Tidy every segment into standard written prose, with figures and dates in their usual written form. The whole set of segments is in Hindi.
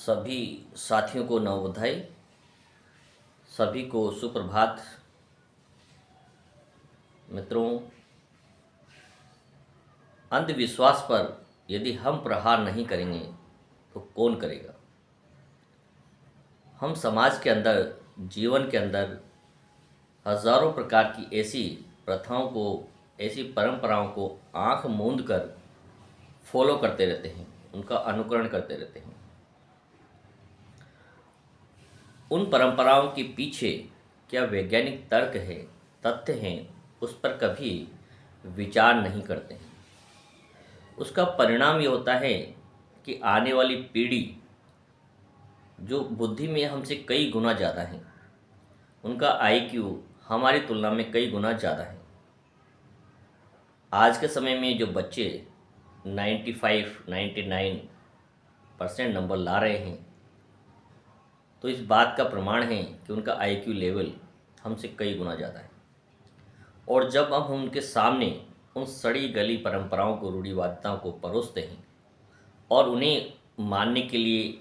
सभी साथियों को नवोदय, सभी को सुप्रभात। मित्रों, अंधविश्वास पर यदि हम प्रहार नहीं करेंगे तो कौन करेगा। हम समाज के अंदर, जीवन के अंदर हजारों प्रकार की ऐसी प्रथाओं को, ऐसी परंपराओं को आंख मूंद कर फॉलो करते रहते हैं, उनका अनुकरण करते रहते हैं। उन परंपराओं के पीछे क्या वैज्ञानिक तर्क है, तथ्य हैं, उस पर कभी विचार नहीं करते हैं। उसका परिणाम ये होता है कि आने वाली पीढ़ी जो बुद्धि में हमसे कई गुना ज़्यादा है, उनका आईक्यू हमारी तुलना में कई गुना ज़्यादा है। आज के समय में जो बच्चे 95-99% नंबर ला रहे हैं, तो इस बात का प्रमाण है कि उनका आईक्यू लेवल हमसे कई गुना ज़्यादा है। और जब हम उनके सामने उन सड़ी गली परंपराओं को, रूढ़िवादिताओं को परोसते हैं और उन्हें मानने के लिए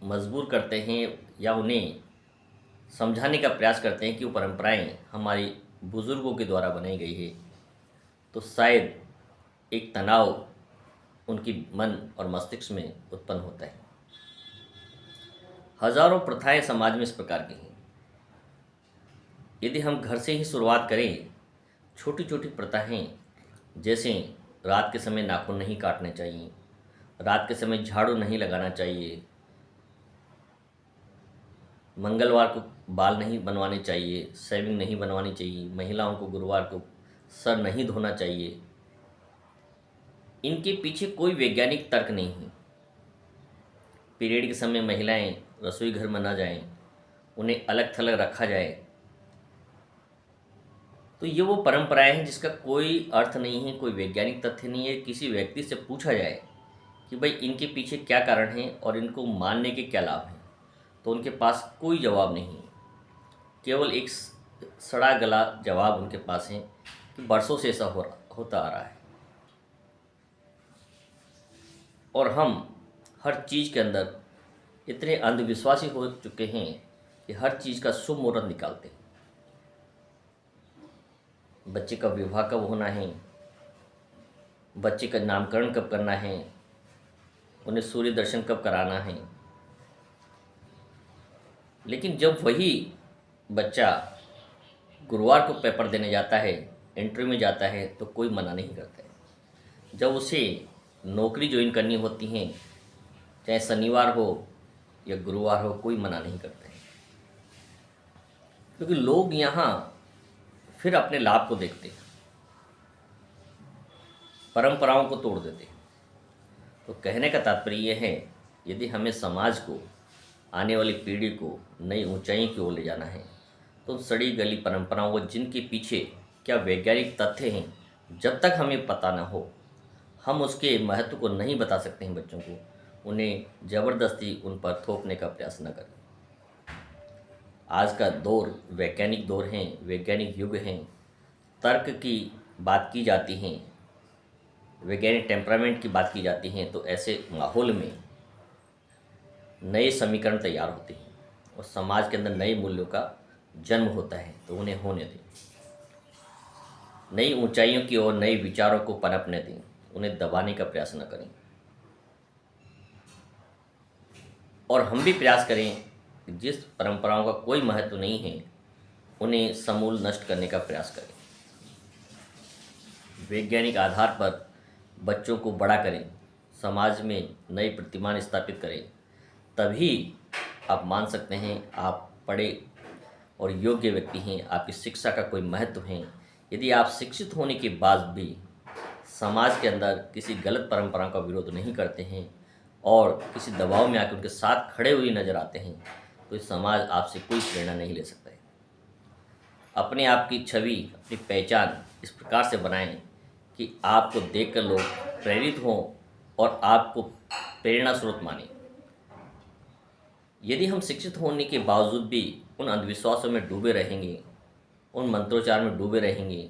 मजबूर करते हैं या उन्हें समझाने का प्रयास करते हैं कि वो परंपराएं हमारी बुज़ुर्गों के द्वारा बनाई गई है, तो शायद एक तनाव उनकी मन और मस्तिष्क में उत्पन्न होता है। हजारों प्रथाएं समाज में इस प्रकार की हैं। यदि हम घर से ही शुरुआत करें, छोटी छोटी प्रथाएं, जैसे रात के समय नाखून नहीं काटने चाहिए, रात के समय झाड़ू नहीं लगाना चाहिए, मंगलवार को बाल नहीं बनवाने चाहिए, शेविंग नहीं बनवानी चाहिए, महिलाओं को गुरुवार को सर नहीं धोना चाहिए, इनके पीछे कोई वैज्ञानिक तर्क नहीं है। पीरियड के समय महिलाएं रसोई घर में न जाएं, उन्हें अलग थलग रखा जाए, तो ये वो परंपराएं हैं जिसका कोई अर्थ नहीं है, कोई वैज्ञानिक तथ्य नहीं है। किसी व्यक्ति से पूछा जाए कि भाई इनके पीछे क्या कारण है और इनको मानने के क्या लाभ हैं, तो उनके पास कोई जवाब नहीं है। केवल एक सड़ा गला जवाब उनके पास है कि बरसों से ऐसा होता आ रहा है। और हम हर चीज़ के अंदर इतने अंधविश्वासी हो चुके हैं कि हर चीज़ का शुभ मुहूर्त निकालते हैं। बच्चे का विवाह कब होना है, बच्चे का नामकरण कब करना है, उन्हें सूर्य दर्शन कब कराना है। लेकिन जब वही बच्चा गुरुवार को पेपर देने जाता है, इंटरव्यू में जाता है, तो कोई मना नहीं करता है। जब उसे नौकरी ज्वाइन करनी होती है, चाहे शनिवार हो या गुरुवार हो, कोई मना नहीं करता है। क्योंकि लोग यहाँ फिर अपने लाभ को देखते हैं, परंपराओं को तोड़ देते हैं। तो कहने का तात्पर्य यह है, यदि हमें समाज को, आने वाली पीढ़ी को नई ऊंचाई की ओर ले जाना है, तो सड़ी गली परंपराओं को, जिनके पीछे क्या वैज्ञानिक तथ्य हैं, जब तक हमें पता न हो, हम उसके महत्व को नहीं बता सकते हैं बच्चों को। उन्हें ज़बरदस्ती उन पर थोपने का प्रयास न करें। आज का दौर वैज्ञानिक दौर है, वैज्ञानिक युग है, तर्क की बात की जाती है, वैज्ञानिक टेम्परामेंट की बात की जाती है। तो ऐसे माहौल में नए समीकरण तैयार होते हैं और समाज के अंदर नए मूल्यों का जन्म होता है। तो उन्हें होने दें, नई ऊंचाइयों की ओर नए विचारों को पनपने दें, उन्हें दबाने का प्रयास न करें। और हम भी प्रयास करें कि जिस परंपराओं का कोई महत्व नहीं है, उन्हें समूल नष्ट करने का प्रयास करें। वैज्ञानिक आधार पर बच्चों को बड़ा करें, समाज में नए प्रतिमान स्थापित करें, तभी आप मान सकते हैं आप पढ़े और योग्य व्यक्ति हैं, आपकी शिक्षा का कोई महत्व है। यदि आप शिक्षित होने के बाद भी समाज के अंदर किसी गलत परंपरा का विरोध नहीं करते हैं और किसी दबाव में आकर उनके साथ खड़े हुए नजर आते हैं, तो इस समाज आपसे कोई प्रेरणा नहीं ले सकता है। अपने आप की छवि, अपनी पहचान इस प्रकार से बनाएं कि आपको देखकर लोग प्रेरित हों और आपको प्रेरणा स्रोत मानें। यदि हम शिक्षित होने के बावजूद भी उन अंधविश्वासों में डूबे रहेंगे, उन मंत्रोच्चार में डूबे रहेंगे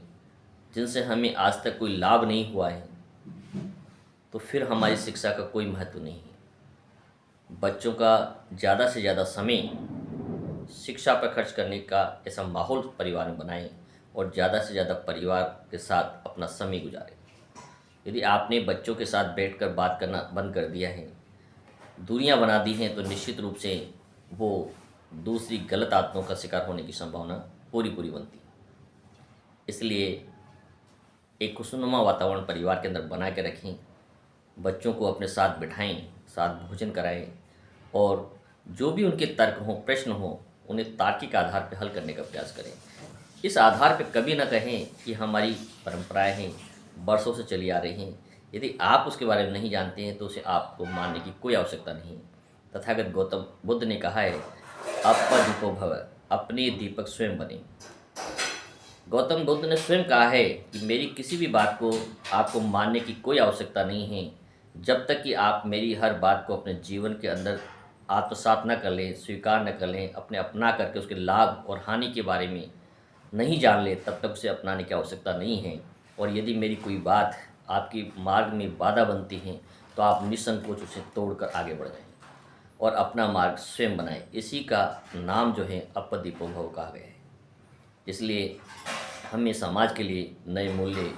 जिनसे हमें आज तक कोई लाभ नहीं हुआ है, तो फिर हमारी शिक्षा का कोई महत्व नहीं है। बच्चों का ज़्यादा से ज़्यादा समय शिक्षा पर खर्च करने का ऐसा माहौल परिवार में बनाएं और ज़्यादा से ज़्यादा परिवार के साथ अपना समय गुजारें। यदि आपने बच्चों के साथ बैठकर बात करना बंद कर दिया है, दूरियां बना दी हैं, तो निश्चित रूप से वो दूसरी गलत आदतों का शिकार होने की संभावना पूरी पूरी बनती है। इसलिए एक खुशनुमा वातावरण परिवार के अंदर बना के रखें, बच्चों को अपने साथ बिठाएं, साथ भोजन कराएं और जो भी उनके तर्क हों, प्रश्न हों, उन्हें तार्किक आधार पर हल करने का प्रयास करें। इस आधार पर कभी ना कहें कि हमारी परंपराएं हैं, बरसों से चली आ रही हैं, यदि आप उसके बारे में नहीं जानते हैं तो उसे आपको मानने की कोई आवश्यकता नहीं है। तथागत गौतम बुद्ध ने कहा है, अपदीपो भव, अपने दीपक स्वयं बने। गौतम बुद्ध ने स्वयं कहा है कि मेरी किसी भी बात को आपको मानने की कोई आवश्यकता नहीं है, जब तक कि आप मेरी हर बात को अपने जीवन के अंदर आत्मसात न कर लें, स्वीकार न कर लें, अपने अपना करके उसके लाभ और हानि के बारे में नहीं जान ले, तब तक उसे अपनाने की आवश्यकता नहीं है। और यदि मेरी कोई बात आपकी मार्ग में बाधा बनती है तो आप निसंकोच उसे तोड़कर आगे बढ़ जाएं और अपना मार्ग स्वयं बनाएं। इसी का नाम जो है अपदीपो भव कहा गया है। इसलिए हमें समाज के लिए नए मूल्य,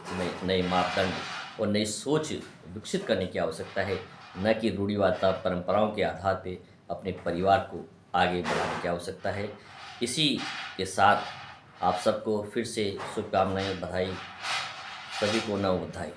नए मापदंड और नई सोच विकसित करने की आवश्यकता है, न कि रूढ़िवादिता परंपराओं के आधार पर अपने परिवार को आगे बढ़ाने की आवश्यकता है। इसी के साथ आप सबको फिर से शुभकामनाएं, बधाई, सभी को नव बधाई।